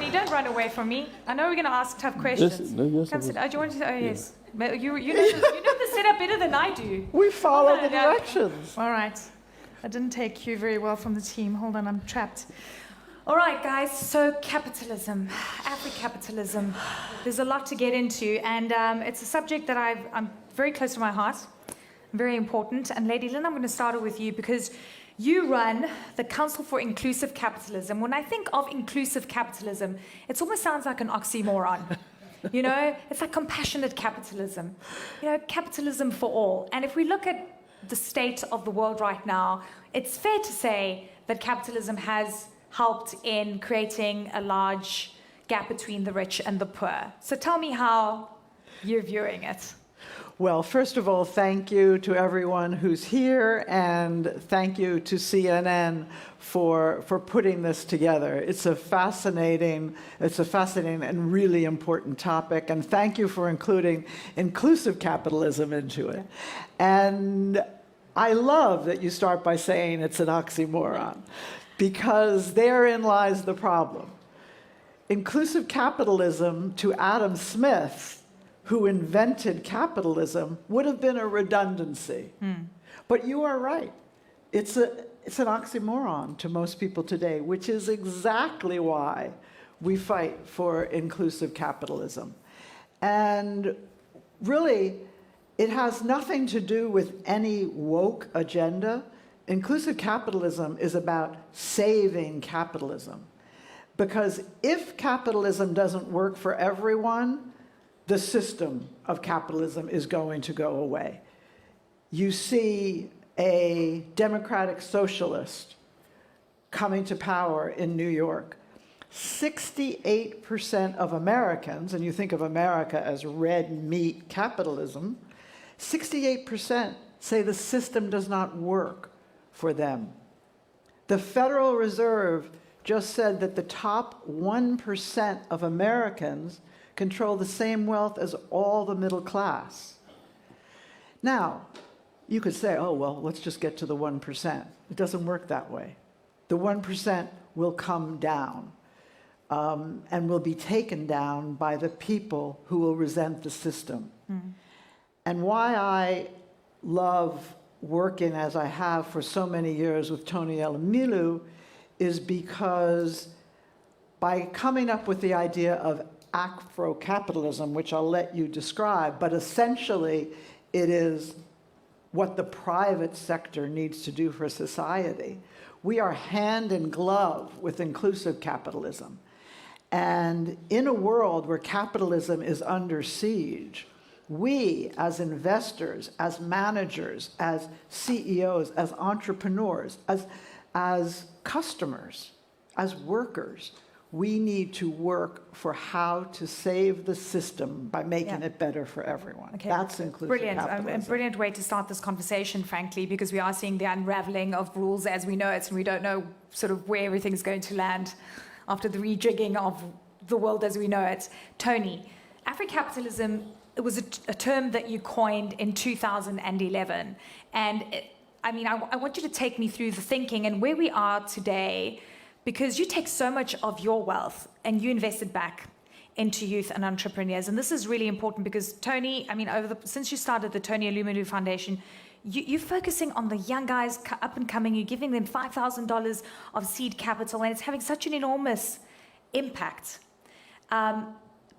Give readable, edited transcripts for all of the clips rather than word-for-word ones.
Tony, don't run away from me. I know we're going to ask tough questions. Yes, Come sit. Oh, do you want to? Oh, yes. But you know the setup better than I do. We follow the directions. All right. I didn't take cue very well from the team. Hold on, I'm trapped. All right, guys. So capitalism, Afri-capitalism. There's a lot to get into, and it's a subject that I'm very close to my heart, very important. And Lady Lynn, I'm going to start with you because you run the Council for Inclusive Capitalism. When I think of inclusive capitalism, it almost sounds like an oxymoron. You know, it's like compassionate capitalism. You know, capitalism for all. And if we look at the state of the world right now, it's fair to say that capitalism has helped in creating a large gap between the rich and the poor. So tell me how you're viewing it. Well, first of all, thank you to everyone who's here, and thank you to CNN for putting this together. It's a fascinating and really important topic, and thank you for including inclusive capitalism into it. And I love that you start by saying it's an oxymoron, because therein lies the problem. Inclusive capitalism, to Adam Smith, who invented capitalism, would have been a redundancy. But you are right. It's an oxymoron to most people today, which is exactly why we fight for inclusive capitalism. And really, it has nothing to do with any woke agenda. Inclusive capitalism is about saving capitalism. Because if capitalism doesn't work for everyone, the system of capitalism is going to go away. You see a democratic socialist coming to power in New York. 68% of Americans, and you think of America as red meat capitalism, 68% say the system does not work for them. The Federal Reserve just said that the top 1% of Americans control the same wealth as all the middle class. Now, you could say, oh, well, let's just get to the 1%. It doesn't work that way. The 1% will come down and will be taken down by the people who will resent the system. And why I love working as I have for so many years with Tony Elumelu is because by coming up with the idea of Afro-capitalism, which I'll let you describe, but essentially it is what the private sector needs to do for society. We are hand in glove with inclusive capitalism. And in a world where capitalism is under siege, we as investors, as managers, as CEOs, as entrepreneurs, as customers, as workers, we need to work for how to save the system by making it better for everyone. Okay. That's inclusive capitalism. A brilliant way to start this conversation, frankly, because we are seeing the unraveling of rules as we know it, and we don't know sort of where everything's going to land after the rejigging of the world as we know it. Tony, Afri-capitalism, it was a term that you coined in 2011. And I want you to take me through the thinking and where we are today, because you take so much of your wealth and you invest it back into youth and entrepreneurs. And this is really important because Tony, since you started the Tony Elumelu Foundation, you're focusing on the young guys up and coming. You're giving them $5,000 of seed capital, and it's having such an enormous impact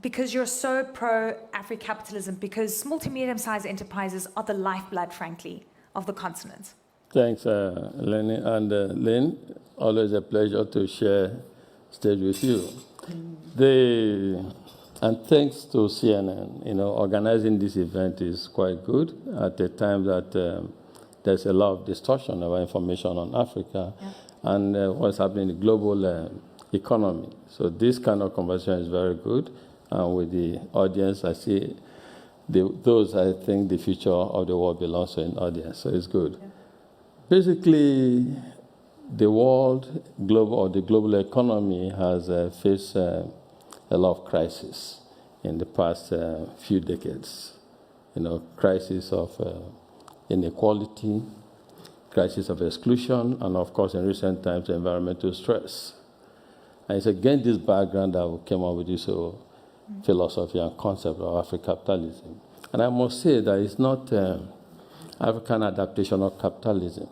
because you're so pro-Afri-capitalism, because small to medium-sized enterprises are the lifeblood, frankly, of the continent. Thanks, Lenny. And Lynn, always a pleasure to share stage with you. And thanks to CNN, organizing this event is quite good at a time that there's a lot of distortion of information on Africa and what's happening in the global economy. So this kind of conversation is very good. And with the audience, I see I think the future of the world belongs to an audience, so it's good. Yeah. Basically, the global economy has faced a lot of crises in the past few decades. Crisis of inequality, crisis of exclusion, and of course, in recent times, environmental stress. And it's against this background that we came up with this whole philosophy and concept of Afro-capitalism. And I must say that it's not African adaptation of capitalism.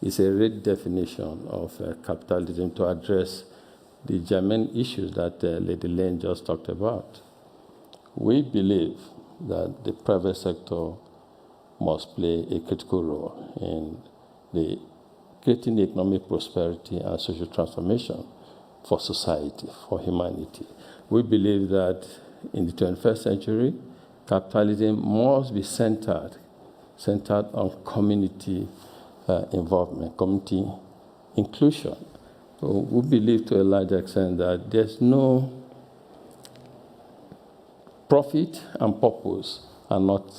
It's a redefinition of capitalism to address the germane issues that Lady Lynn just talked about. We believe that the private sector must play a critical role in the creating economic prosperity and social transformation for society, for humanity. We believe that in the 21st century, capitalism must be centered on community involvement, community inclusion. So we believe to a large extent that there's no profit and purpose are not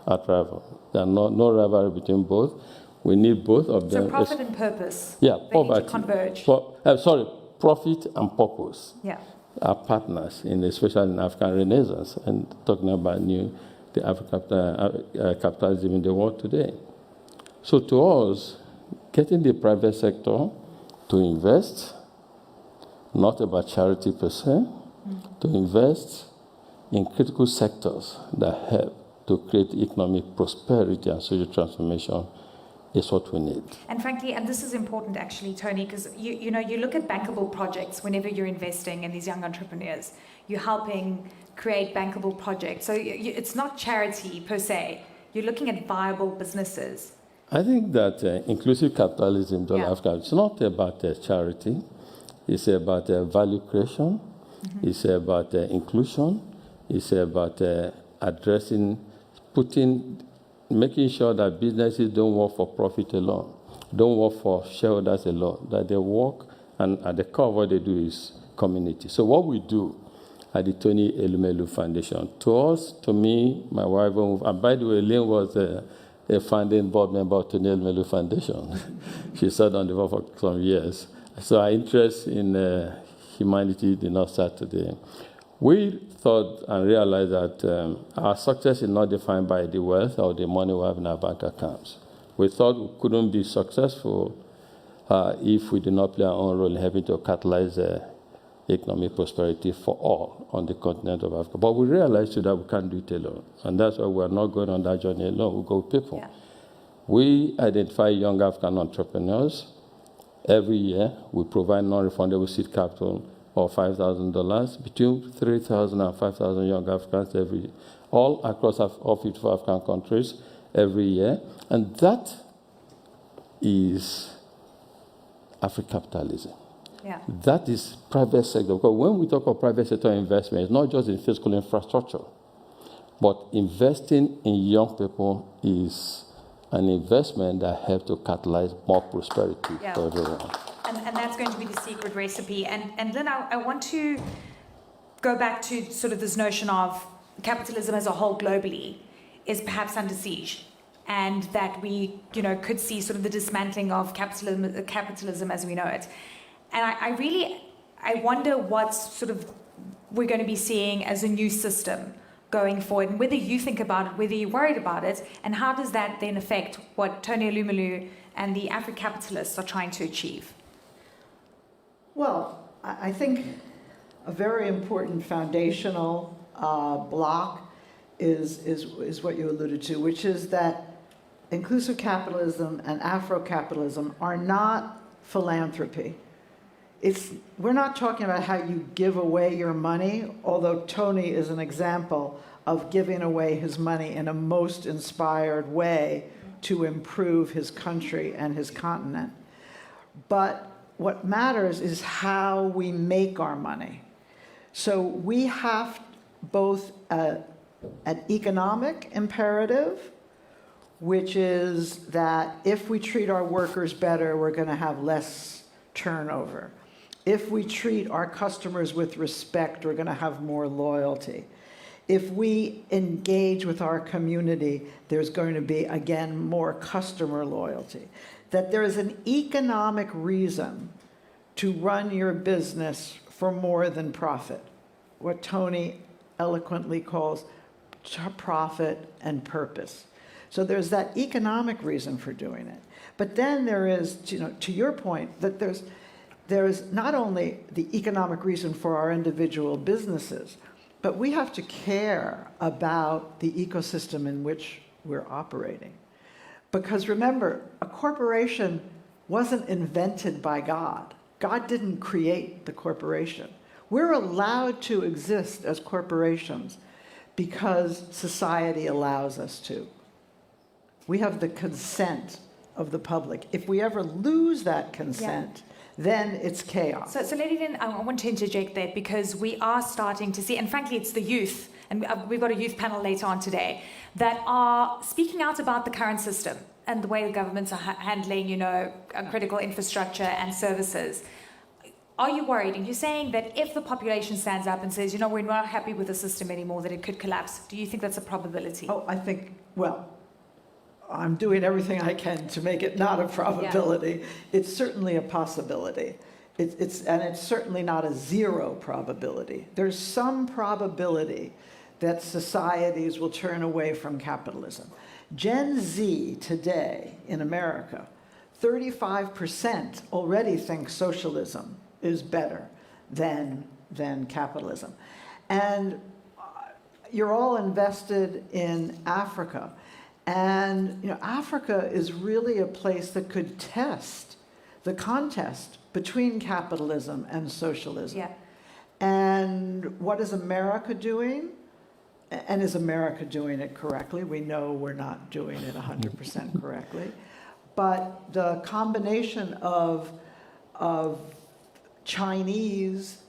at rival. There are no rivalry between both. We need both of them. So profit and purpose. Yeah, they poverty. need to converge. Profit and purpose. Yeah. Are partners, especially in African Renaissance, and talking about the African capitalism in the world today. So to us, getting the private sector to invest, not about charity per se, to invest in critical sectors that help to create economic prosperity and social transformation is what we need. And frankly, and this is important actually, Tony, because you look at bankable projects whenever you're investing in these young entrepreneurs. You're helping create bankable projects. So it's not charity per se. You're looking at viable businesses. I think that inclusive capitalism in Africa, it's not about charity. It's about value creation. It's about inclusion. It's about addressing, making sure that businesses don't work for profit alone, don't work for shareholders alone, that they work, and at the core of what they do is community. So what we do at the Tony Elumelu Foundation, to me, my wife, and by the way, Lynn was a founding board member of Tony Elumelu Foundation. She served on the board for some years. So our interest in humanity did not start today. We thought and realized that our success is not defined by the wealth or the money we have in our bank accounts. We thought we couldn't be successful if we did not play our own role in helping to catalyze economic prosperity for all on the continent of Africa. But we realized too that we can't do it alone. And that's why we're not going on that journey alone. We go with people. Yeah. We identify young African entrepreneurs. Every year, we provide non-refundable seed capital of $5,000, between 3,000 and 5,000 young Africans all across all 54 African countries every year. And that is Afro-capitalism. Yeah. That is private sector. Because when we talk of private sector investment, it's not just in physical infrastructure, but investing in young people is an investment that helps to catalyze more prosperity for everyone. And that's going to be the secret recipe. And Lynn, I want to go back to sort of this notion of capitalism as a whole globally is perhaps under siege, and that we, could see sort of the dismantling of capitalism as we know it. And I wonder what sort of we're going to be seeing as a new system going forward, and whether you think about it, whether you're worried about it, and how does that then affect what Tony Elumelu and the Afro-capitalists are trying to achieve? Well, I think a very important foundational block is what you alluded to, which is that inclusive capitalism and Afro-capitalism are not philanthropy. We're not talking about how you give away your money, although Tony is an example of giving away his money in a most inspired way to improve his country and his continent. But what matters is how we make our money. So we have both an economic imperative, which is that if we treat our workers better, we're going to have less turnover. If we treat our customers with respect, we're going to have more loyalty. If we engage with our community, there's going to be, again, more customer loyalty. That there is an economic reason to run your business for more than profit, what Tony eloquently calls profit and purpose. So there's that economic reason for doing it. But then there is, to your point, that there's not only the economic reason for our individual businesses, but we have to care about the ecosystem in which we're operating. Because remember, a corporation wasn't invented by God. God didn't create the corporation. We're allowed to exist as corporations because society allows us to. We have the consent of the public. If we ever lose that consent, then it's chaos. So Lynn, I want to interject there because we are starting to see, and frankly, it's the youth, and we've got a youth panel later on today, that are speaking out about the current system and the way the governments are handling, critical infrastructure and services. Are you worried? And you're saying that if the population stands up and says, we're not happy with the system anymore, that it could collapse. Do you think that's a probability? Oh, I think, I'm doing everything I can to make it not a probability. Yeah. It's certainly a possibility. It's certainly not a zero probability. There's some probability that societies will turn away from capitalism. Gen Z today in America, 35% already think socialism is better than capitalism. And you're all invested in Africa. And Africa is really a place that could test the contest between capitalism and socialism. Yeah. And what is America doing? And is America doing it correctly? We know we're not doing it 100% correctly. But the combination of Chinese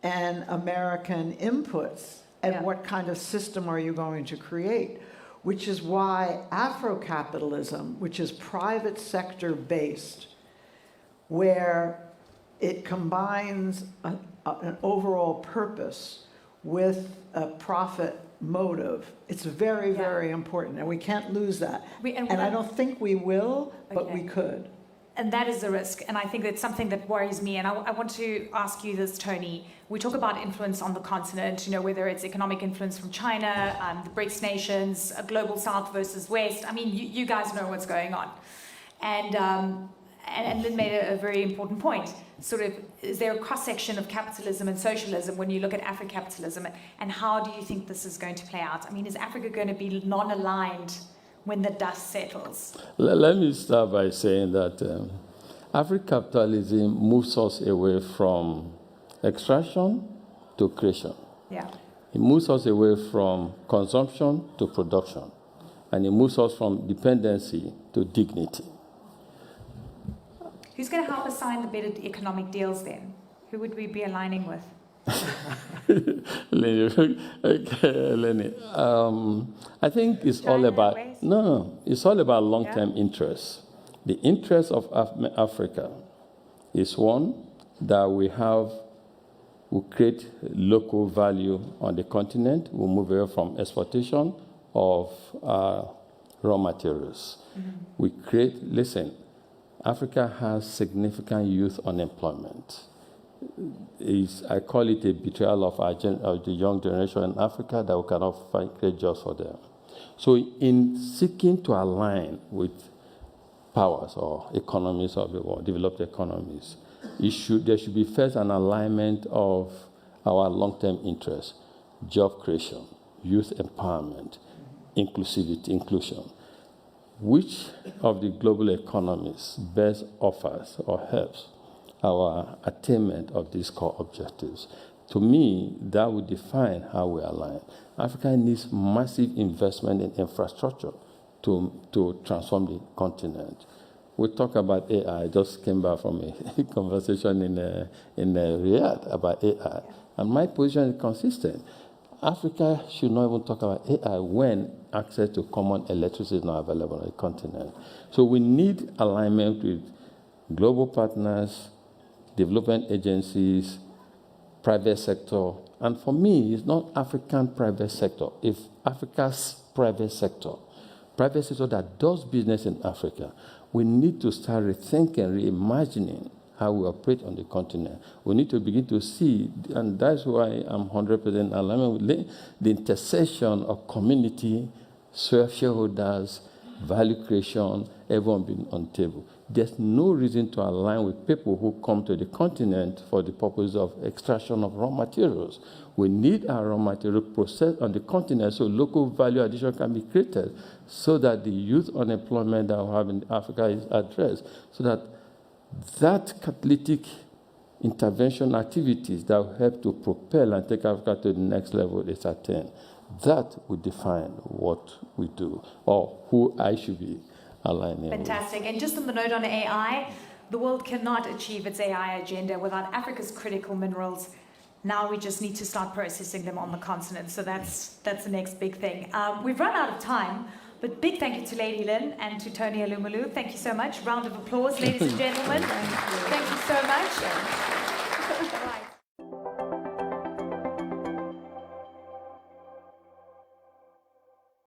and American inputs and what kind of system are you going to create? Which is why Afro-capitalism, which is private sector based, where it combines an overall purpose with a profit motive, it's very, very important. And we can't lose that. And I don't think we will, but we could. And that is the risk. And I think that's something that worries me. And I want to ask you this, Tony. We talk about influence on the continent, whether it's economic influence from China, the BRICS nations, a global south versus west. I mean, you guys know what's going on. And Lynn made a very important point. Sort of, is there a cross-section of capitalism and socialism when you look at Afro-capitalism? And how do you think this is going to play out? I mean, is Africa going to be non-aligned when the dust settles? Let me start by saying that Afro-capitalism moves us away from extraction to creation. Yeah. It moves us away from consumption to production. And it moves us from dependency to dignity. Who's going to help us sign the better economic deals then? Who would we be aligning with? Lenny, I think it's all about it's all about long-term interests. The interest of Africa is one that we create local value on the continent. We move away from exportation of raw materials. Mm-hmm. Africa has significant youth unemployment. I call it a betrayal of the young generation in Africa that we cannot create jobs for them. So in seeking to align with powers or economies of the world, developed economies, there should be first an alignment of our long-term interests, job creation, youth empowerment, inclusion. Which of the global economies best offers or helps our attainment of these core objectives? To me, that would define how we align. Africa needs massive investment in infrastructure to transform the continent. We talk about AI. I just came back from a conversation in Riyadh about AI. And my position is consistent. Africa should not even talk about AI when access to common electricity is not available on the continent. So we need alignment with global partners, development agencies, private sector. And for me, it's not African private sector. It's Africa's private sector that does business in Africa. We need to start rethinking, reimagining how we operate on the continent. We need to begin to see, and that's why I'm 100% aligned with the intersection of community, shareholders, value creation, everyone being on table. There's no reason to align with people who come to the continent for the purpose of extraction of raw materials. We need our raw material processed on the continent so local value addition can be created, so that the youth unemployment that we have in Africa is addressed, so that catalytic intervention activities that will help to propel and take Africa to the next level is attained. That would define what we do, or who I should be aligning Fantastic. And just on the note on AI, the world cannot achieve its AI agenda without Africa's critical minerals. Now we just need to start processing them on the continent. So that's the next big thing. We've run out of time, but big thank you to Lady Lynn and to Tony Alumulu. Thank you so much. Round of applause, ladies and gentlemen. Thank you so much.